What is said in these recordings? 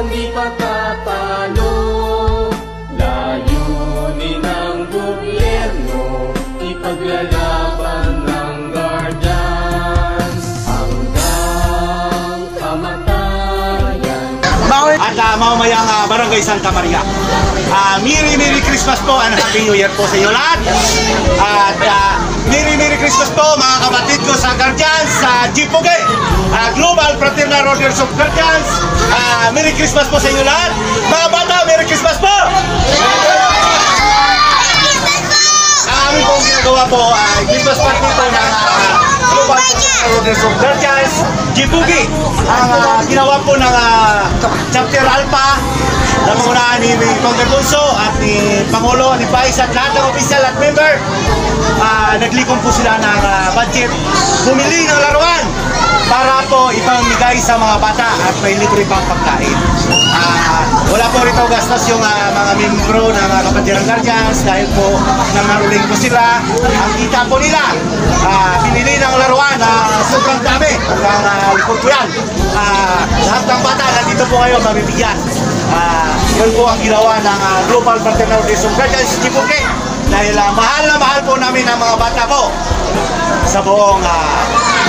di patatalo. Layunin ng gobyerno, ipaglalaban ng Guardians hanggang kamatayan. At mamamayang Barangay Santa Maria, Merry Christmas po and Happy New Year po sa inyo lahat. At Merry Christmas po mga kapatid ko sa Guardians, sa GPOGE, Global Fraternal Orders of Guardians. Merry Christmas po sa inyo lahat. Mga bata, Merry Christmas po! Ang aming pong ginagawa po ay Christmas party po ng Global Fraternal Orders of Guardians, GPOGE. Ang ginawa po ng Chapter Alpha na pangunahan ni Congress Bunso at ni Pangulo, ni Vice at lahat ng official at member. Naglikom po sila ng budget, bumili ng laruan para po ipamigay sa mga bata at may libre pang pagkain. Wala po rito gastos yung mga membro ng Kapatiran Guardians dahil po nangaruling po sila. Ang kita po nila, pinili ng laruan na sobrang dami. Ang likod po yan. Lahat ng bata nandito po ngayon mabibigyan. Yun po ang ginawa ng Global Fraternal Orders of Guardians, GPOGE. Dahil mahal na mahal po namin ang mga bata po sa buong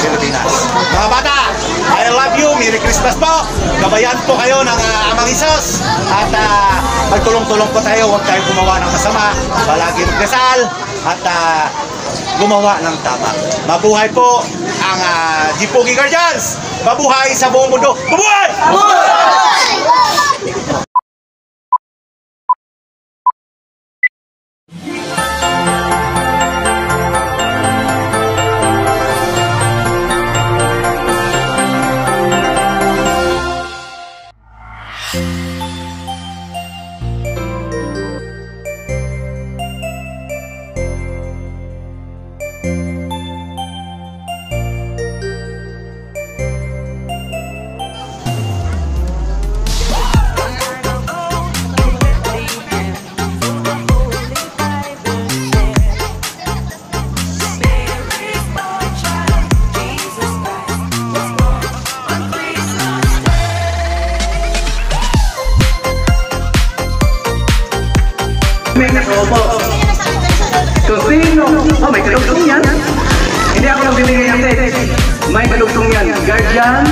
Pilipinas. Mga bata, I love you, Merry Christmas po. Gabayan po kayo ng Amang Isos. At magtulong-tulong po tayo, huwag tayo gumawa ng masama. Palagi magdasal at gumawa ng tama. Mabuhay po ang GPOGE Guardians. Mabuhay sa buong mundo. Mabuhay! Tosino! Oh, may kalugtong yan. Hindi ako lang binigay ng text. May kalugtong yan. Guardian?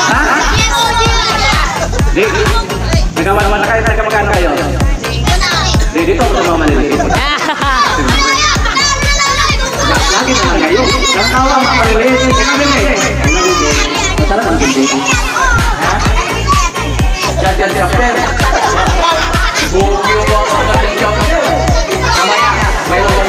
Ha? Di? Nagkawan-wan na kayo. Nagkamagkano kayo? Di, dito ako sa mga maliliit. Lagi naman kayo. Nakawa mga maliliit. Masarap ang hindi. Ha? Guardian chapter. Bukyo mo ako natin chapter. Kamaya, mayroon ko